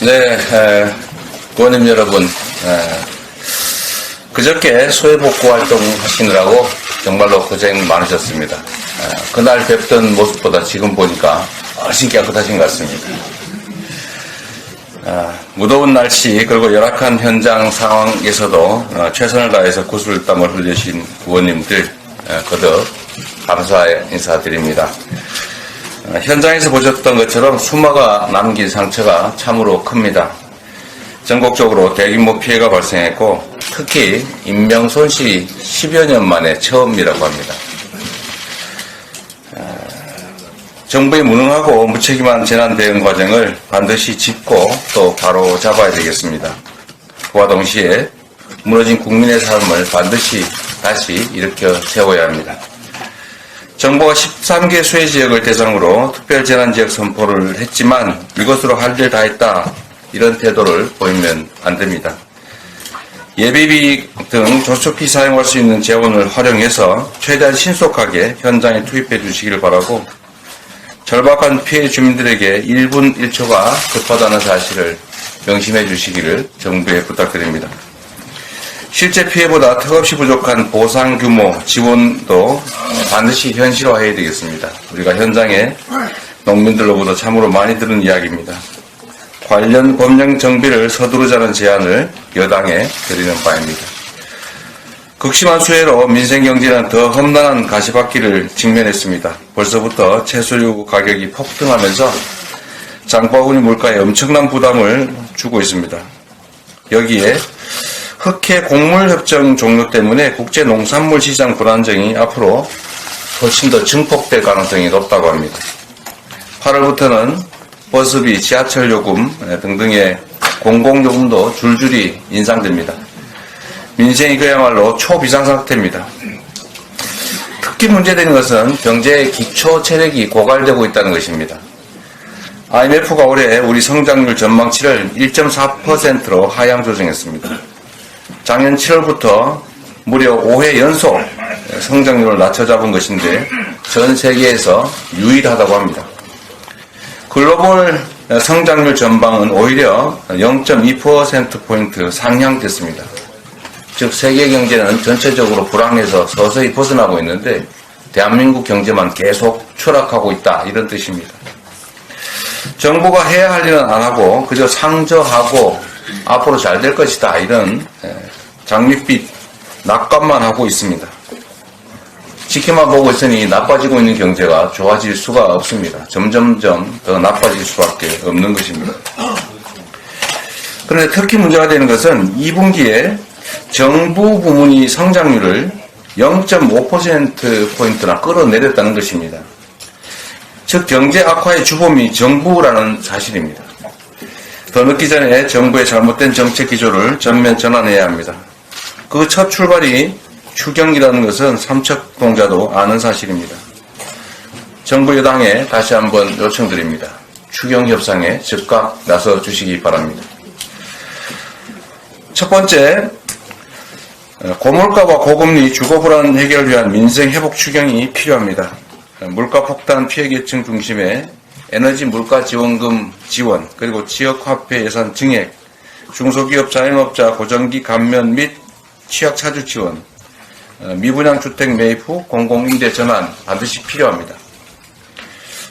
네, 의원님 여러분, 그저께 소외복구 활동 하시느라고 정말로 고생 많으셨습니다. 그날 뵙던 모습보다 지금 보니까 훨씬 깨끗하신 것 같습니다. 무더운 날씨 그리고 열악한 현장 상황에서도 최선을 다해서 구슬땀을 흘리신 의원님들 거듭 감사 인사드립니다. 현장에서 보셨던 것처럼 수마가 남긴 상처가 참으로 큽니다. 전국적으로 대규모 피해가 발생했고 특히 인명 손실이 10여 년 만에 처음이라고 합니다. 정부의 무능하고 무책임한 재난 대응 과정을 반드시 짚고 또 바로 잡아야 되겠습니다. 그와 동시에 무너진 국민의 삶을 반드시 다시 일으켜 세워야 합니다. 정부가 13개 수해 지역을 대상으로 특별재난지역 선포를 했지만 이것으로 할 일 다 했다 이런 태도를 보이면 안 됩니다. 예비비 등 조속히 사용할 수 있는 재원을 활용해서 최대한 신속하게 현장에 투입해 주시기를 바라고 절박한 피해 주민들에게 1분 1초가 급하다는 사실을 명심해 주시기를 정부에 부탁드립니다. 실제 피해보다 턱없이 부족한 보상 규모, 지원도 반드시 현실화해야 되겠습니다. 우리가 현장에 농민들로부터 참으로 많이 들은 이야기입니다. 관련 법령 정비를 서두르자는 제안을 여당에 드리는 바입니다. 극심한 수해로 민생경제는 더 험난한 가시밭길을 직면했습니다. 벌써부터 채소류 가격이 폭등하면서 장바구니 물가에 엄청난 부담을 주고 있습니다. 여기에 흑해 곡물협정 종료 때문에 국제농산물시장 불안정이 앞으로 훨씬 더 증폭될 가능성이 높다고 합니다. 8월부터는 버스비, 지하철 요금 등등의 공공요금도 줄줄이 인상됩니다. 민생이 그야말로 초비상 상태입니다. 특히 문제되는 것은 경제의 기초 체력이 고갈되고 있다는 것입니다. IMF가 올해 우리 성장률 전망치를 1.4%로 하향 조정했습니다. 작년 7월부터 무려 5회 연속 성장률을 낮춰 잡은 것인데 전 세계에서 유일하다고 합니다. 글로벌 성장률 전망은 오히려 0.2%포인트 상향됐습니다. 즉 세계 경제는 전체적으로 불황에서 서서히 벗어나고 있는데 대한민국 경제만 계속 추락하고 있다 이런 뜻입니다. 정부가 해야 할 일은 안 하고 그저 상저하고 앞으로 잘 될 것이다 이런 장밋빛 낙관만 하고 있습니다. 지켜만 보고 있으니 나빠지고 있는 경제가 좋아질 수가 없습니다. 점점점 더 나빠질 수밖에 없는 것입니다. 그런데 특히 문제가 되는 것은 2분기에 정부 부문이 성장률을 0.5%포인트나 끌어내렸다는 것입니다. 즉 경제 악화의 주범이 정부라는 사실입니다. 더 늦기 전에 정부의 잘못된 정책 기조를 전면 전환해야 합니다. 그 첫 출발이 추경이라는 것은 삼척동자도 아는 사실입니다. 정부 여당에 다시 한번 요청드립니다. 추경 협상에 즉각 나서 주시기 바랍니다. 첫 번째, 고물가와 고금리 주거 불안 해결을 위한 민생 회복 추경이 필요합니다. 물가 폭탄 피해 계층 중심의 에너지 물가 지원금 지원, 그리고 지역화폐 예산 증액, 중소기업 자영업자 고정기 감면 및 취약 차주 지원, 미분양 주택 매입 후 공공임대 전환 반드시 필요합니다.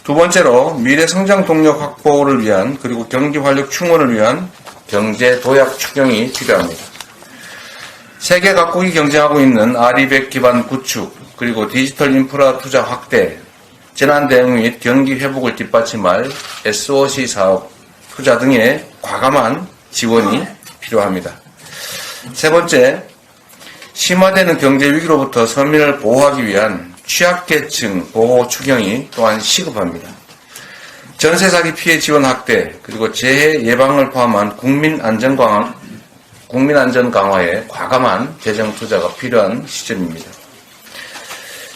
두 번째로 미래 성장 동력 확보를 위한 그리고 경기 활력 충원을 위한 경제 도약 추경이 필요합니다. 세계 각국이 경쟁하고 있는 R200 기반 구축 그리고 디지털 인프라 투자 확대, 재난 대응 및 경기 회복을 뒷받침할 SOC 사업 투자 등의 과감한 지원이 필요합니다. 세 번째, 심화되는 경제 위기로부터 서민을 보호하기 위한 취약계층 보호 추경이 또한 시급합니다. 전세 사기 피해 지원 확대 그리고 재해 예방을 포함한 국민 안전 강화에 과감한 재정 투자가 필요한 시점입니다.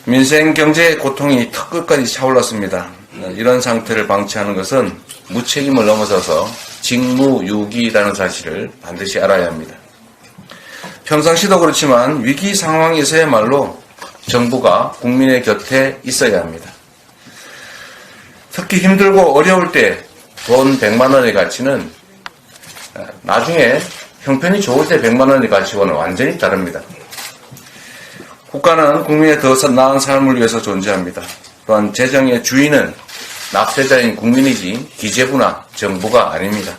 민생 경제의 고통이 턱끝까지 차올랐습니다. 이런 상태를 방치하는 것은 무책임을 넘어서서 직무유기라는 사실을 반드시 알아야 합니다. 평상시도 그렇지만 위기 상황에서야말로 정부가 국민의 곁에 있어야 합니다. 특히 힘들고 어려울 때 돈 100만 원의 가치는 나중에 형편이 좋을 때 100만 원의 가치와는 완전히 다릅니다. 국가는 국민의 더 나은 삶을 위해서 존재합니다. 또한 재정의 주인은 납세자인 국민이지 기재부나 정부가 아닙니다.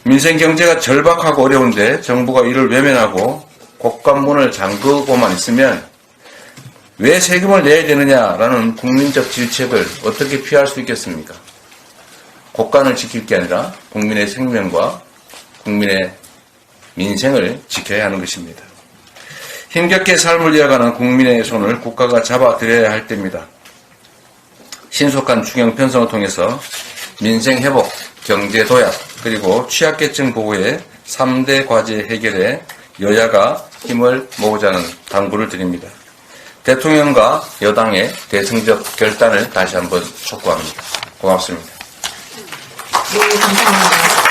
민생 경제가 절박하고 어려운데 정부가 이를 외면하고 곳간문을 잠그고만 있으면 왜 세금을 내야 되느냐라는 국민적 질책을 어떻게 피할 수 있겠습니까? 곳간을 지킬 게 아니라 국민의 생명과 국민의 민생을 지켜야 하는 것입니다. 힘겹게 삶을 이어가는 국민의 손을 국가가 잡아드려야 할 때입니다. 신속한 중형 편성을 통해서 민생 회복, 경제 도약, 그리고 취약계층 보호의 3대 과제 해결에 여야가 힘을 모으자는 당부를 드립니다. 대통령과 여당의 대승적 결단을 다시 한번 촉구합니다. 고맙습니다. 네, 감사합니다.